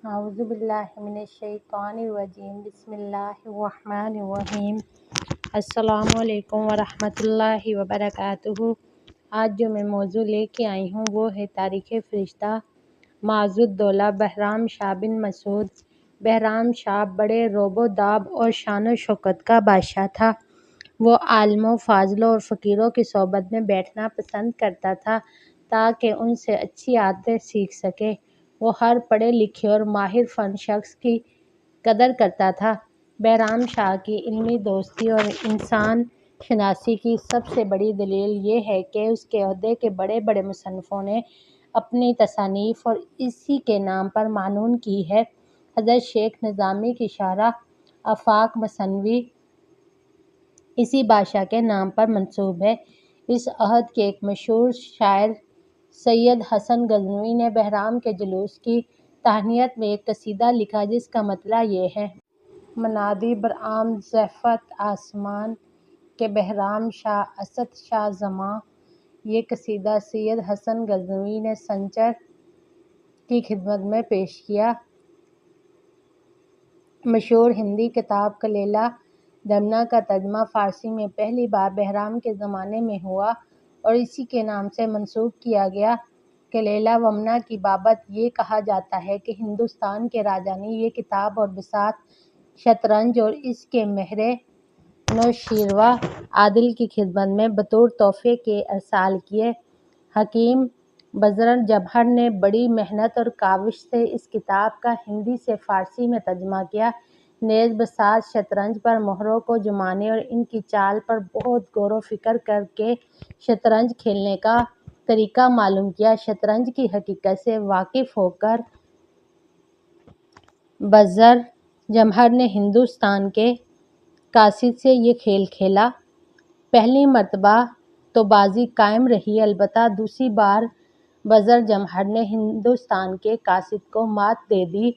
اعوذ باللہ من الشیطان الرجیم بسم اللہ الرحمن الرحیم السلام علیکم ورحمۃ اللہ وبرکاتہ۔ آج جو میں موضوع لے کے آئی ہوں وہ ہے تاریخ فرشتہ معز الدولہ بہرام شاہ بن مسعود۔ بہرام شاہ بڑے روب و داب اور شان و شوکت کا بادشاہ تھا۔ وہ عالموں، فاضلوں اور فقیروں کی صحبت میں بیٹھنا پسند کرتا تھا تاکہ ان سے اچھی عادتیں سیکھ سکے۔ وہ ہر پڑھے لکھے اور ماہر فن شخص کی قدر کرتا تھا۔ بہرام شاہ کی علمی دوستی اور انسان شناسی کی سب سے بڑی دلیل یہ ہے کہ اس کے عہدے کے بڑے بڑے مصنفوں نے اپنی تصانیف اور اسی کے نام پر معنون کی ہے۔ حضرت شیخ نظامی کی شرح آفاق مثنوی اسی بادشاہ کے نام پر منسوب ہے۔ اس عہد کے ایک مشہور شاعر سید حسن غزنوی نے بہرام کے جلوس کی تہنیت میں ایک قصیدہ لکھا جس کا مطلع یہ ہے: منادی برآمد زفت آسمان کہ بہرام شاہ است شاہ زماں۔ یہ قصیدہ سید حسن غزنوی نے سنچر کی خدمت میں پیش کیا۔ مشہور ہندی کتاب کلیلہ دمنہ کا ترجمہ فارسی میں پہلی بار بہرام کے زمانے میں ہوا اور اسی کے نام سے منسوب کیا گیا۔ کلیلہ ومنہ کی بابت یہ کہا جاتا ہے کہ ہندوستان کے راجا نے یہ کتاب اور بساط شطرنج اور اس کے مہر نوشیروہ عادل کی خدمت میں بطور تحفے کے ارسال کیے۔ حکیم بزرگ جمہر نے بڑی محنت اور کاوش سے اس کتاب کا ہندی سے فارسی میں ترجمہ کیا۔ نیز بساط شطرنج پر مہروں کو جمانے اور ان کی چال پر بہت غور و فکر کر کے شطرنج کھیلنے کا طریقہ معلوم کیا۔ شطرنج کی حقیقت سے واقف ہو کر بزرگ جمہر نے ہندوستان کے قاصد سے یہ کھیل کھیلا۔ پہلی مرتبہ تو بازی قائم رہی، البتہ دوسری بار بزرگ جمہر نے ہندوستان کے قاصد کو مات دے دی۔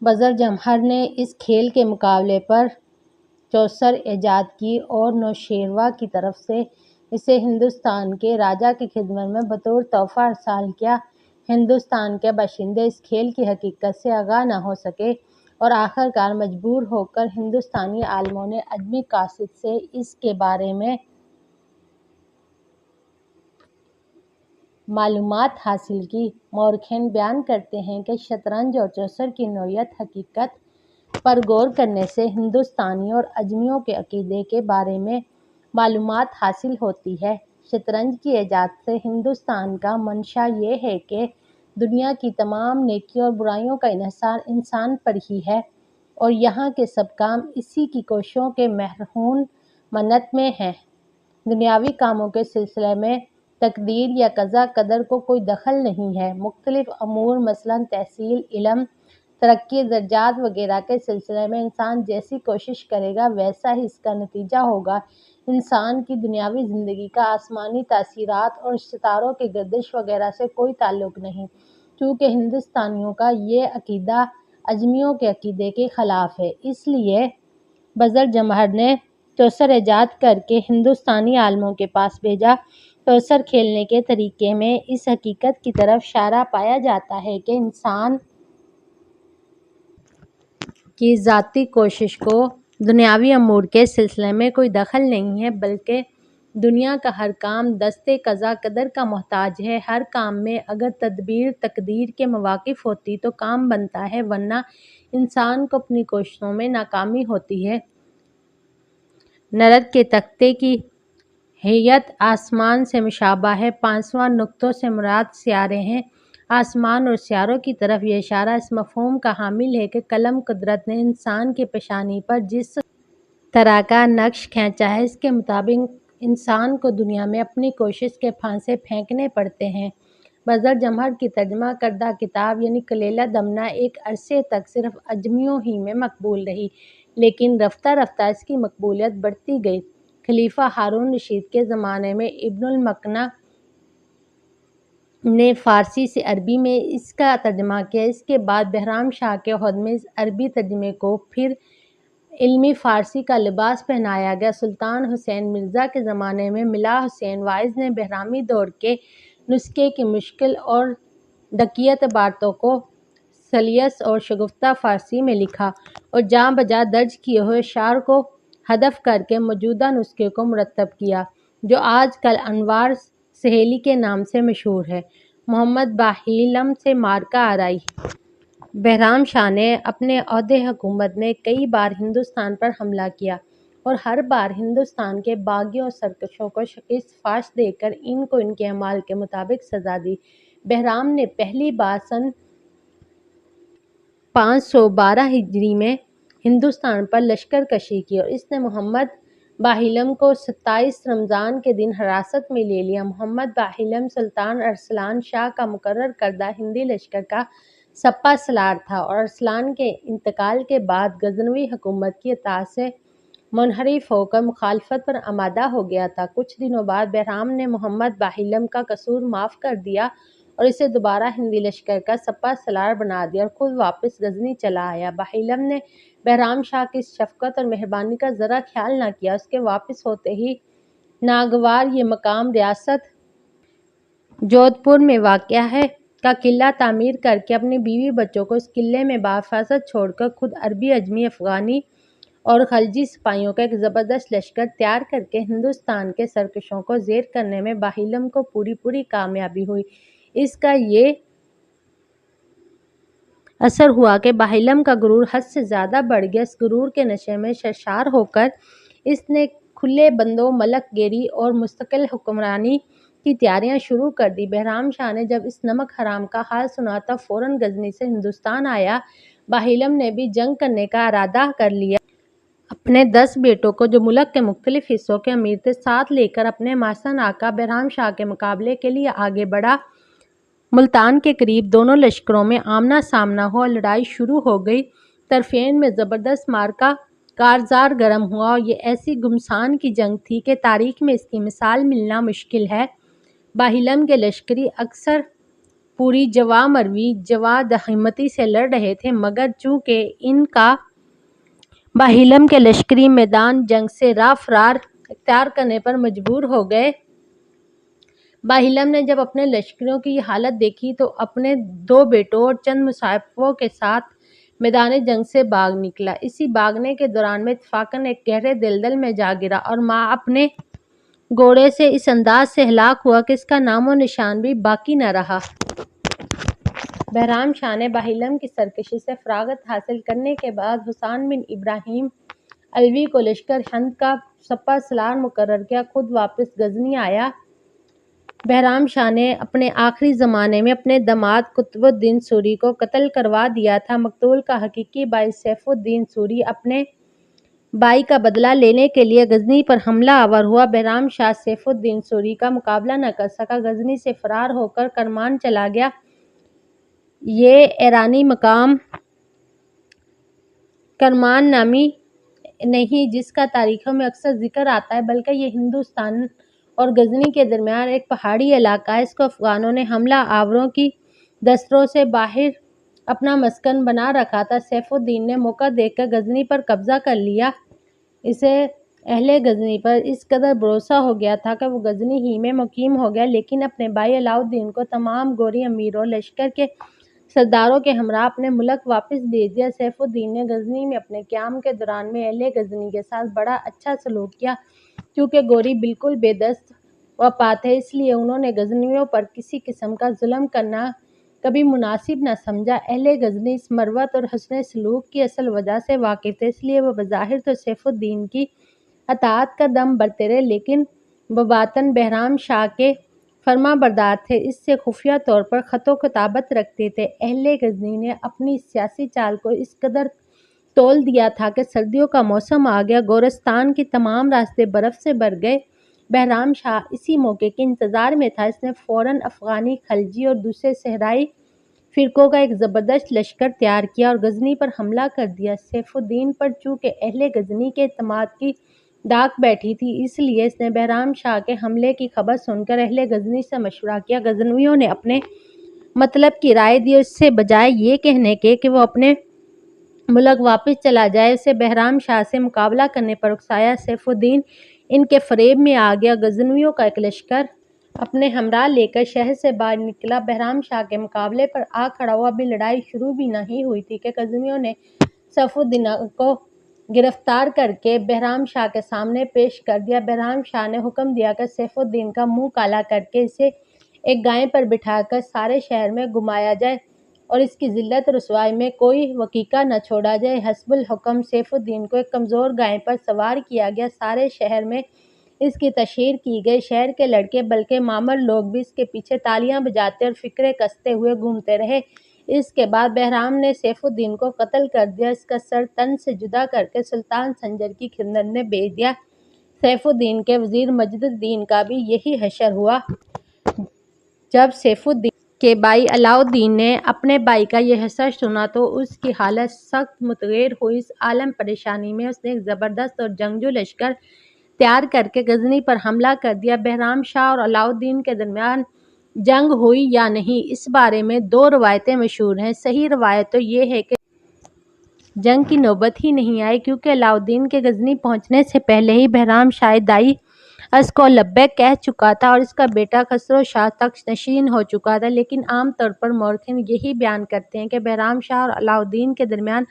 بزرگ جمہر نے اس کھیل کے مقابلے پر چوسر ایجاد کی اور نوشیروہ کی طرف سے اسے ہندوستان کے راجا کی خدمت میں بطور تحفہ ارسال کیا۔ ہندوستان کے باشندے اس کھیل کی حقیقت سے آگاہ نہ ہو سکے اور آخر کار مجبور ہو کر ہندوستانی عالموں نے اجمی قاصد سے اس کے بارے میں معلومات حاصل کی۔ مورخین بیان کرتے ہیں کہ شطرنج اور چوسر کی نوعیت حقیقت پر غور کرنے سے ہندوستانی اور اجمیوں کے عقیدے کے بارے میں معلومات حاصل ہوتی ہے۔ شطرنج کی ایجاد سے ہندوستان کا منشا یہ ہے کہ دنیا کی تمام نیکیوں اور برائیوں کا انحصار انسان پر ہی ہے اور یہاں کے سب کام اسی کی کوششوں کے مرہون منت میں ہیں۔ دنیاوی کاموں کے سلسلے میں تقدیر یا قضاء قدر کو کوئی دخل نہیں ہے۔ مختلف امور مثلاً تحصیل علم، ترقی درجات وغیرہ کے سلسلے میں انسان جیسی کوشش کرے گا ویسا ہی اس کا نتیجہ ہوگا۔ انسان کی دنیاوی زندگی کا آسمانی تاثرات اور ستاروں کی گردش وغیرہ سے کوئی تعلق نہیں۔ چونکہ ہندوستانیوں کا یہ عقیدہ اجمیوں کے عقیدے کے خلاف ہے، اس لیے بزرگ جمہر نے چوسر ایجاد کر کے ہندوستانی عالموں کے پاس بھیجا۔ چوسر کھیلنے کے طریقے میں اس حقیقت کی طرف اشارہ پایا جاتا ہے کہ انسان کی ذاتی کوشش کو دنیاوی امور کے سلسلے میں کوئی دخل نہیں ہے، بلکہ دنیا کا ہر کام دست قضاء قدر کا محتاج ہے۔ ہر کام میں اگر تدبیر تقدیر کے موافق ہوتی تو کام بنتا ہے، ورنہ انسان کو اپنی کوششوں میں ناکامی ہوتی ہے۔ نرد کے تختے کی ہیئت آسمان سے مشابہ ہے۔ پانچواں نقطوں سے مراد سیارے ہیں۔ آسمان اور سیاروں کی طرف یہ اشارہ اس مفہوم کا حامل ہے کہ قلم قدرت نے انسان کی پیشانی پر جس طرح کا نقش کھینچا ہے اس کے مطابق انسان کو دنیا میں اپنی کوشش کے پھانسے پھینکنے پڑتے ہیں۔ بزرگ جمہر کی ترجمہ کردہ کتاب یعنی کلیلہ دمنہ ایک عرصے تک صرف اجمیوں ہی میں مقبول رہی، لیکن رفتہ رفتہ اس کی مقبولیت بڑھتی گئی۔ خلیفہ ہارون رشید کے زمانے میں ابن المکنہ نے فارسی سے عربی میں اس کا ترجمہ کیا۔ اس کے بعد بہرام شاہ کے عہد میں اس عربی ترجمے کو پھر علمی فارسی کا لباس پہنایا گیا۔ سلطان حسین مرزا کے زمانے میں ملا حسین واعظ نے بہرامی دور کے نسخے کی مشکل اور دقیق عبارتوں کو سلیس اور شگفتہ فارسی میں لکھا اور جاں بجا درج کیے ہوئے اشعار کو ہدف کر کے موجودہ نسخے کو مرتب کیا، جو آج کل انوار سہیلی کے نام سے مشہور ہے۔ محمد باہلیم سے مارکہ آرائی۔ بہرام شاہ نے اپنے عہدِ حکومت میں کئی بار ہندوستان پر حملہ کیا اور ہر بار ہندوستان کے باغیوں اور سرکشوں کو شکست فاش دے کر ان کو ان کے اعمال کے مطابق سزا دی۔ بہرام نے پہلی بار سن 512 ہجری میں ہندوستان پر لشکر کشی کی اور اس نے محمد باہلیم کو 27 رمضان کے دن حراست میں لے لیا۔ محمد باہلیم سلطان ارسلان شاہ کا مقرر کردہ ہندی لشکر کا سپہ سالار تھا اور ارسلان کے انتقال کے بعد غزنوی حکومت کی اطاعت سے منحرف ہو کر مخالفت پر آمادہ ہو گیا تھا۔ کچھ دنوں بعد بہرام نے محمد باہلیم کا قصور معاف کر دیا اور اسے دوبارہ ہندی لشکر کا سپہ سالار بنا دیا اور خود واپس غزنی چلا آیا۔ باہلیم نے بہرام شاہ کی اس شفقت اور مہربانی کا ذرا خیال نہ کیا۔ اس کے واپس ہوتے ہی ناگوار یہ مقام ریاست جودھ پور میں واقع ہے کا قلعہ تعمیر کر کے اپنی بیوی بچوں کو اس قلعے میں بحفاظت چھوڑ کر خود عربی، اجمی، افغانی اور خلجی سپاہیوں کا ایک زبردست لشکر تیار کر کے ہندوستان کے سرکشوں کو زیر کرنے میں باہلیم کو پوری کامیابی ہوئی۔ اس کا یہ اثر ہوا کہ باہلیم کا غرور حد سے زیادہ بڑھ گیا۔ اس غرور کے نشے میں سرشار ہو کر اس نے کھلے بندوں، ملک گیری اور مستقل حکمرانی کی تیاریاں شروع کر دیں۔ بہرام شاہ نے جب اس نمک حرام کا حال سنا تو فوراً غزنی سے ہندوستان آیا۔ باہلیم نے بھی جنگ کرنے کا ارادہ کر لیا۔ اپنے 10 بیٹوں کو جو ملک کے مختلف حصوں کے امیر تھے ساتھ لے کر اپنے محسن آقا بہرام شاہ کے مقابلے کے لیے آگے بڑھا۔ ملتان کے قریب دونوں لشکروں میں آمنا سامنا ہوا اور لڑائی شروع ہو گئی۔ طرفین میں زبردست معرکہ کارزار گرم ہوا اور یہ ایسی گھمسان کی جنگ تھی کہ تاریخ میں اس کی مثال ملنا مشکل ہے۔ باہلیم کے لشکری افسر پوری جواہ مروی، جواد ہمتی سے لڑ رہے تھے مگر چونکہ ان کا باہلیم کے لشکری میدان جنگ سے راہ فرار اختیار کرنے پر مجبور ہو گئے۔ باہلیم نے جب اپنے لشکریوں کی یہ حالت دیکھی تو اپنے 2 بیٹوں اور چند مصاحبوں کے ساتھ میدان جنگ سے بھاگ نکلا۔ اسی بھاگنے کے دوران میں اتفاقاً ایک گہرے دلدل میں جا گرا اور ماں اپنے گھوڑے سے اس انداز سے ہلاک ہوا کہ اس کا نام و نشان بھی باقی نہ رہا۔ بہرام شاہ نے باہلیم کی سرکشی سے فراغت حاصل کرنے کے بعد حسین بن ابراہیم علوی کو لشکر ہند کا سپہ سالار مقرر کیا۔ خود واپس غزنی آیا۔ بہرام شاہ نے اپنے آخری زمانے میں اپنے داماد قطب الدین سوری کو قتل کروا دیا تھا۔ مقتول کا حقیقی بھائی سیف الدین سوری اپنے بھائی کا بدلہ لینے کے لیے غزنی پر حملہ آور ہوا۔ بہرام شاہ سیف الدین سوری کا مقابلہ نہ کر سکا، غزنی سے فرار ہو کر کرمان چلا گیا۔ یہ ایرانی مقام کرمان نامی نہیں جس کا تاریخوں میں اکثر ذکر آتا ہے، بلکہ یہ ہندوستان اور غزنی کے درمیان ایک پہاڑی علاقہ ہے۔ اس کو افغانوں نے حملہ آوروں کی دستوں سے باہر اپنا مسکن بنا رکھا تھا۔ سیف الدین نے موقع دیکھ کر غزنی پر قبضہ کر لیا۔ اسے اہل غزنی پر اس قدر بھروسہ ہو گیا تھا کہ وہ غزنی ہی میں مقیم ہو گیا، لیکن اپنے بھائی علاؤ الدین کو تمام گوری امیروں لشکر کے سرداروں کے ہمراہ اپنے ملک واپس بھیج دیا۔ سیف الدین نے غزنی میں اپنے قیام کے دوران میں اہل غزنی کے ساتھ بڑا اچھا سلوک کیا۔ کیونکہ گوری بالکل بے دست و پا تھے، اس لیے انہوں نے غزنویوں پر کسی قسم کا ظلم کرنا کبھی مناسب نہ سمجھا۔ اہل غزنی اس مروت اور حسن سلوک کی اصل وجہ سے واقف تھے، اس لیے وہ بظاہر تو سیف الدین کی اطاعت کا دم بھرتے رہے لیکن بباطن بہرام شاہ کے فرما بردار تھے، اس سے خفیہ طور پر خط و کتابت رکھتے تھے۔ اہل غزنی نے اپنی سیاسی چال کو اس قدر تول دیا تھا کہ سردیوں کا موسم آ گیا، گورستان کے تمام راستے برف سے بھر گئے۔ بہرام شاہ اسی موقع کے انتظار میں تھا۔ اس نے فوراً افغانی، خلجی اور دوسرے صحرائی فرقوں کا ایک زبردست لشکر تیار کیا اور غزنی پر حملہ کر دیا۔ سیف الدین پر چونکہ اہل غزنی کے اعتماد کی ڈاک بیٹھی تھی، اس لیے اس نے بہرام شاہ کے حملے کی خبر سن کر اہل غزنی سے مشورہ کیا۔ غزنویوں نے اپنے مطلب کی رائے دی اور اس سے بجائے یہ کہنے کے کہ وہ اپنے ملک واپس چلا جائے، اسے بہرام شاہ سے مقابلہ کرنے پر اکسایا۔ سیف الدین ان کے فریب میں آ گیا۔ غزنویوں کا ایک لشکر اپنے ہمراہ لے کر شہر سے باہر نکلا۔ بہرام شاہ کے مقابلے پر آ کھڑا ہوا۔ ابھی لڑائی شروع بھی نہیں ہوئی تھی کہ غزنویوں نے سیف الدین کو گرفتار کر کے بہرام شاہ کے سامنے پیش کر دیا۔ بہرام شاہ نے حکم دیا کہ سیف الدین کا منہ کالا کر کے اسے ایک گائے پر بٹھا کر سارے شہر میں گھمایا جائے اور اس کی ذلت رسوائی میں کوئی وقیقہ نہ چھوڑا جائے۔ حسب الحکم سیف الدین کو ایک کمزور گائے پر سوار کیا گیا۔ سارے شہر میں اس کی تشہیر کی گئی۔ شہر کے لڑکے بلکہ معمر لوگ بھی اس کے پیچھے تالیاں بجاتے اور فقرے کستے ہوئے گھومتے رہے۔ اس کے بعد بہرام نے سیف الدین کو قتل کر دیا۔ اس کا سر تن سے جدا کر کے سلطان سنجر کی خدمت میں بھیج دیا۔ سیف الدین کے وزیر مجد الدین کا بھی یہی حشر ہوا۔ جب سیف الدین کے بھائی علاء الدین نے اپنے بھائی کا یہ حشر سنا تو اس کی حالت سخت متغیر ہوئی۔ اس عالم پریشانی میں اس نے ایک زبردست اور جنگجو لشکر تیار کر کے غزنی پر حملہ کر دیا۔ بہرام شاہ اور علاء الدین کے درمیان جنگ ہوئی یا نہیں، اس بارے میں دو روایتیں مشہور ہیں۔ صحیح روایت تو یہ ہے کہ جنگ کی نوبت ہی نہیں آئی، کیونکہ علاء الدین کے غزنی پہنچنے سے پہلے ہی بہرام شاہ دائی اس کو لبیک کہہ چکا تھا اور اس کا بیٹا خسرو شاہ تخت نشین ہو چکا تھا۔ لیکن عام طور پر مورخین یہی بیان کرتے ہیں کہ بہرام شاہ اور علاء الدین کے درمیان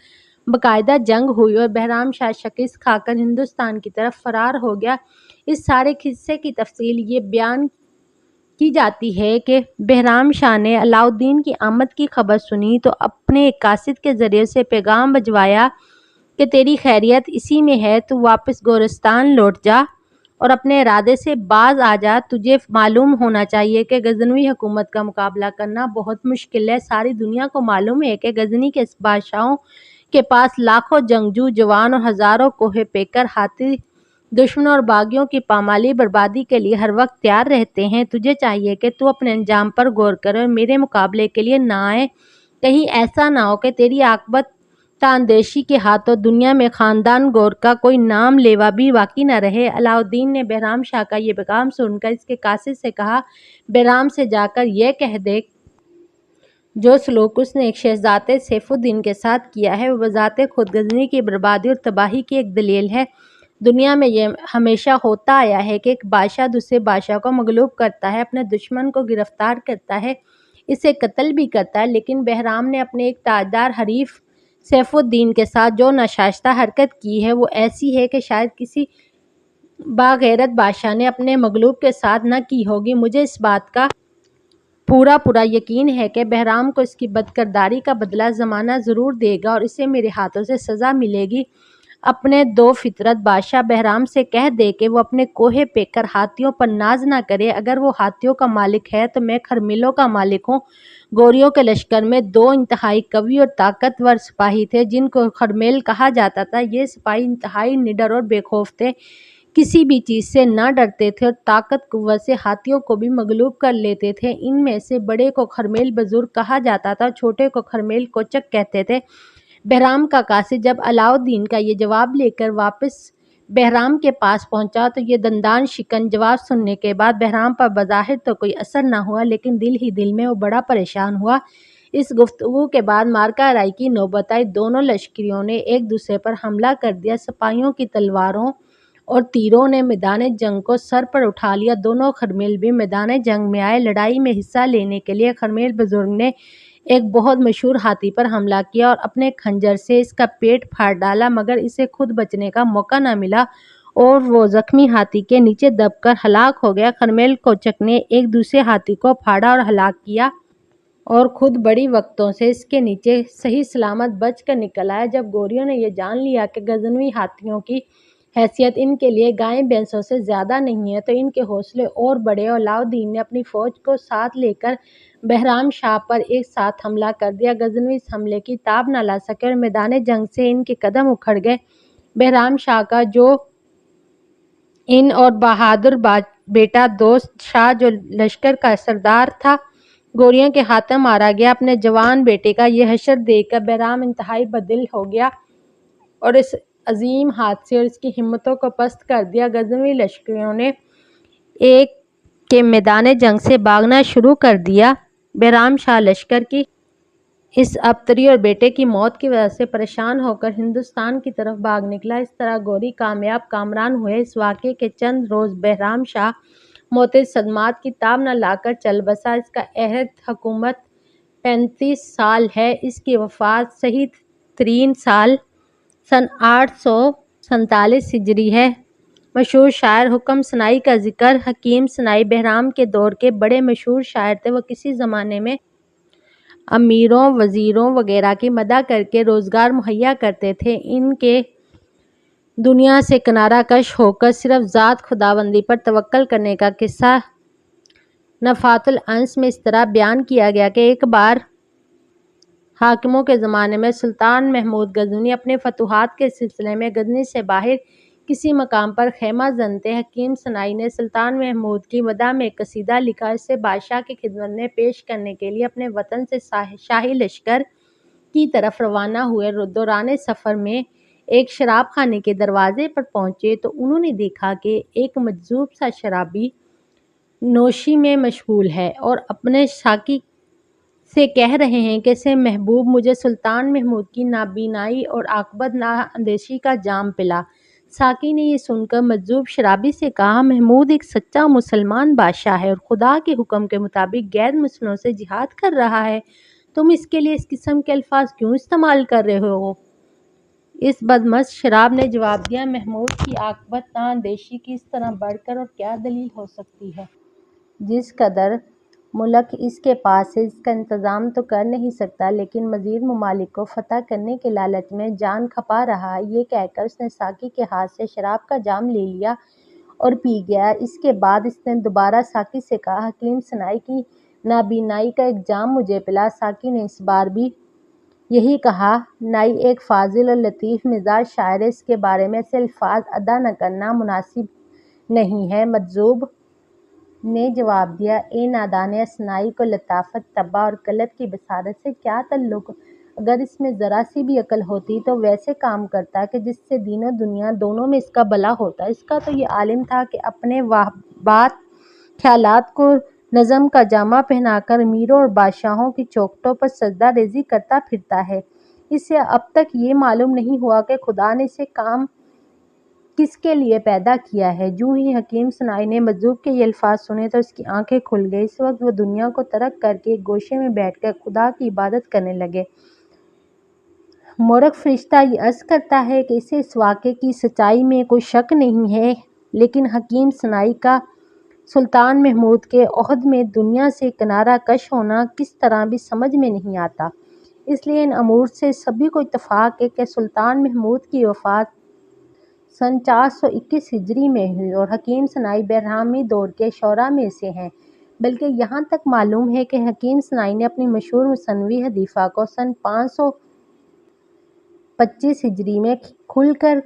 باقاعدہ جنگ ہوئی اور بہرام شاہ شکست کھا کر ہندوستان کی طرف فرار ہو گیا۔ اس سارے قصے کی تفصیل یہ بیان کی جاتی ہے کہ بہرام شاہ نے علاء الدین کی آمد کی خبر سنی تو اپنے ایک قاصد کے ذریعے سے پیغام بھجوایا کہ تیری خیریت اسی میں ہے، تو واپس گورستان لوٹ جا اور اپنے ارادے سے باز آ جا۔ تجھے معلوم ہونا چاہیے کہ غزنوی حکومت کا مقابلہ کرنا بہت مشکل ہے۔ ساری دنیا کو معلوم ہے کہ غزنی کے بادشاہوں کے پاس لاکھوں جنگجو جوان اور ہزاروں کوہ پیکر ہاتھی دشمنوں اور باغیوں کی پامالی بربادی کے لیے ہر وقت تیار رہتے ہیں۔ تجھے چاہیے کہ تو اپنے انجام پر غور کرے اور میرے مقابلے کے لیے نہ آئے۔ کہیں ایسا نہ ہو کہ تیری عاقبت تاندیشی کے ہاتھوں دنیا میں خاندان غور کا کوئی نام لیوا بھی باقی نہ رہے۔ علاء الدین نے بہرام شاہ کا یہ پیغام سن کر اس کے قاصد سے کہا، بہرام سے جا کر یہ کہہ دے جو سلوک اس نے ایک شہزادے سیف الدین کے ساتھ کیا ہے وہ بذات خود غزنی کی بربادی اور تباہی کی ایک دلیل ہے۔ دنیا میں یہ ہمیشہ ہوتا آیا ہے کہ ایک بادشاہ دوسرے بادشاہ کو مغلوب کرتا ہے، اپنے دشمن کو گرفتار کرتا ہے، اسے قتل بھی کرتا ہے۔ لیکن بہرام نے اپنے ایک تاجدار حریف سیف الدین کے ساتھ جو ناشائستہ حرکت کی ہے وہ ایسی ہے کہ شاید کسی باغیرت بادشاہ نے اپنے مغلوب کے ساتھ نہ کی ہوگی۔ مجھے اس بات کا پورا یقین ہے کہ بہرام کو اس کی بدکرداری کا بدلہ زمانہ ضرور دے گا اور اسے میرے ہاتھوں سے سزا ملے گی۔ اپنے دو فطرت بادشاہ بہرام سے کہہ دے کہ وہ اپنے کوہ پیکر ہاتھیوں پر ناز نہ کرے۔ اگر وہ ہاتھیوں کا مالک ہے تو میں خرمیلوں کا مالک ہوں۔ گوریوں کے لشکر میں دو انتہائی قوی اور طاقتور سپاہی تھے جن کو خرمیل کہا جاتا تھا۔ یہ سپاہی انتہائی نڈر اور بے خوف تھے، کسی بھی چیز سے نہ ڈرتے تھے اور طاقت قوت سے ہاتھیوں کو بھی مغلوب کر لیتے تھے۔ ان میں سے بڑے کو خرمیل بزرگ کہا جاتا تھا اور چھوٹے کو خرمیل کوچک کہتے تھے۔ بہرام کا قاصد جب علاء الدین کا یہ جواب لے کر واپس بہرام کے پاس پہنچا تو یہ دندان شکن جواب سننے کے بعد بہرام پر بظاہر تو کوئی اثر نہ ہوا، لیکن دل ہی دل میں وہ بڑا پریشان ہوا۔ اس گفتگو کے بعد مارکہ رائی کی نوبت آئی۔ دونوں لشکریوں نے ایک دوسرے پر حملہ کر دیا۔ سپاہیوں کی تلواروں اور تیروں نے میدان جنگ کو سر پر اٹھا لیا۔ دونوں خرمیل بھی میدان جنگ میں آئے۔ لڑائی میں حصہ لینے کے لیے خرمیل بزرگ نے ایک بہت مشہور ہاتھی پر حملہ کیا اور اپنے خنجر سے اس کا پیٹ پھاڑ ڈالا، مگر اسے خود بچنے کا موقع نہ ملا اور وہ زخمی ہاتھی کے نیچے دب کر ہلاک ہو گیا۔ خرمیل کوچک نے ایک دوسرے ہاتھی کو پھاڑا اور ہلاک کیا اور خود بڑی وقتوں سے اس کے نیچے صحیح سلامت بچ کر نکل آیا۔ جب گوریوں نے یہ جان لیا کہ غزنوی ہاتھیوں کی حیثیت ان کے لیے گائے بھینسوں سے زیادہ نہیں ہے تو ان کے حوصلے اور بڑھے اور علاء الدین نے اپنی فوج کو ساتھ لے کر بہرام شاہ پر ایک ساتھ حملہ کر دیا۔ غزنوی اس حملے کی تاب نہ لا سکے اور میدان جنگ سے ان کے قدم اکھڑ گئے۔ بہرام شاہ کا جو ان اور بہادر بیٹا دوست شاہ جو لشکر کا سردار تھا گوریوں کے ہاتھوں مارا گیا۔ اپنے جوان بیٹے کا یہ حشر دیکھ کر بہرام انتہائی بددل ہو گیا اور اس عظیم حادثے اور اس کی ہمتوں کو پست کر دیا۔ غزنوی لشکریوں نے ایک کے میدان جنگ سے بھاگنا شروع کر دیا۔ بہرام شاہ لشکر کی اس ابتری اور بیٹے کی موت کی وجہ سے پریشان ہو کر ہندوستان کی طرف بھاگ نکلا۔ اس طرح گوری کامیاب کامران ہوئے۔ اس واقعے کے چند روز بہرام شاہ معتدل صدمات کی تاب نہ لا کر چل بسا۔ اس کا عہد حکومت 35 سال ہے۔ اس کی وفات صحیح ترین سال سن 847 ہجری ہے۔ مشہور شاعر حکم صناعی کا ذکر حکیم صناعی بہرام کے دور کے بڑے مشہور شاعر تھے۔ وہ کسی زمانے میں امیروں، وزیروں وغیرہ کی مدح کر کے روزگار مہیا کرتے تھے۔ ان کے دنیا سے کنارہ کش ہو کر صرف ذات خداوندی پر توکل کرنے کا قصہ نفحات الانس میں اس طرح بیان کیا گیا کہ ایک بار حاکموں کے زمانے میں سلطان محمود غزنوی اپنے فتوحات کے سلسلے میں غزنی سے باہر کسی مقام پر خیمہ زن تھے۔ حکیم صناعی نے سلطان محمود کی مدح میں ایک قصیدہ لکھا۔ اسے بادشاہ کی خدمت میں پیش کرنے کے لیے اپنے وطن سے شاہی لشکر کی طرف روانہ ہوئے۔ دوران سفر میں ایک شراب خانے کے دروازے پر پہنچے تو انہوں نے دیکھا کہ ایک مجذوب سا شرابی نوشی میں مشغول ہے اور اپنے ساقی سے کہہ رہے ہیں کہ سے محبوب مجھے سلطان محمود کی نابینائی اور عاقبت نااندیشی کا جام پلا۔ ساقی نے یہ سن کر مجذوب شرابی سے کہا، محمود ایک سچا مسلمان بادشاہ ہے اور خدا کے حکم کے مطابق غیر مسلموں سے جہاد کر رہا ہے، تم اس کے لیے اس قسم کے الفاظ کیوں استعمال کر رہے ہو؟ اس بدمست شراب نے جواب دیا، محمود کی عاقبت نااندیشی کی اس طرح بڑھ کر اور کیا دلیل ہو سکتی ہے؟ جس قدر ملک اس کے پاس ہے اس کا انتظام تو کر نہیں سکتا، لیکن مزید ممالک کو فتح کرنے کے لالچ میں جان کھپا رہا ہے۔ یہ کہہ کر اس نے ساقی کے ہاتھ سے شراب کا جام لے لیا اور پی گیا۔ اس کے بعد اس نے دوبارہ ساقی سے کہا، حکیم صناعی کی نابینائی کا ایک جام مجھے پلا۔ ساقی نے اس بار بھی یہی کہا۔ نائی ایک فاضل اور لطیف مزاج شاعر ہے، اس کے بارے میں ایسے الفاظ ادا نہ کرنا مناسب نہیں ہے۔ مجذوب نے جواب دیا، اے نادان اصناعی کو لطافت طبع اور غلط کی بصارت سے کیا تعلق؟ اگر اس میں ذرا سی بھی عقل ہوتی تو ویسے کام کرتا کہ جس سے دین و دنیا دونوں میں اس کا بھلا ہوتا۔ اس کا تو یہ عالم تھا کہ اپنے واہبات خیالات کو نظم کا جامہ پہنا کر امیروں اور بادشاہوں کی چوکھٹوں پر سجدہ ریزی کرتا پھرتا ہے۔ اسے اب تک یہ معلوم نہیں ہوا کہ خدا نے اسے کام کس کے لیے پیدا کیا ہے۔ جوں ہی حکیم صناعی نے مجذوب کے یہ الفاظ سنے تو اس کی آنکھیں کھل گئیں۔ اس وقت وہ دنیا کو ترک کر کے ایک گوشے میں بیٹھ کر خدا کی عبادت کرنے لگے۔ مورخ فرشتہ یہ عرض کرتا ہے کہ اسے اس واقعے کی سچائی میں کوئی شک نہیں ہے، لیکن حکیم صناعی کا سلطان محمود کے عہد میں دنیا سے کنارہ کش ہونا کس طرح بھی سمجھ میں نہیں آتا۔ اس لیے ان امور سے سبھی کو اتفاق ہے کہ سلطان محمود کی وفات سن 421 ہجری میں ہوئی اور حکیم صناعی بہرامی دور کے شعراء میں سے ہیں، بلکہ یہاں تک معلوم ہے کہ حکیم صناعی نے اپنی مشہور مثنوی حدیثہ کو سن 525 ہجری میں کھول کر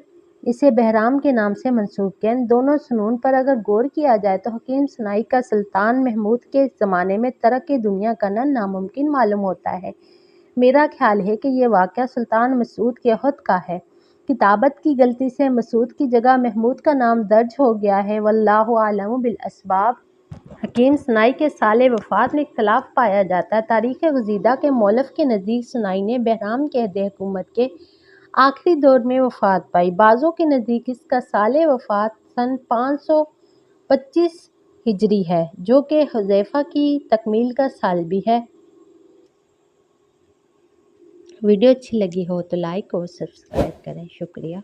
اسے بہرام کے نام سے منسوب کیا۔ ان دونوں سنون پر اگر غور کیا جائے تو حکیم صناعی کا سلطان محمود کے زمانے میں ترک دنیا کرنا ناممکن معلوم ہوتا ہے۔ میرا خیال ہے کہ یہ واقعہ سلطان مسعود کے عہد کا ہے۔ کتابت کی غلطی سے مسعود کی جگہ محمود کا نام درج ہو گیا ہے، واللہ اعلم بالاسباب۔ حکیم صناعی کے سال وفات میں اختلاف پایا جاتا ہے۔ تاریخ گزیدہ کے مؤلف کے نزدیک صناعی نے بہرام کے عہد حکومت کے آخری دور میں وفات پائی۔ بعضوں کے نزدیک اس کا سال وفات سن 525 ہجری ہے، جو کہ حذیفہ کی تکمیل کا سال بھی ہے۔ ویڈیو اچھی لگی ہو تو لائک اور سبسکرائب کریں۔ شکریہ۔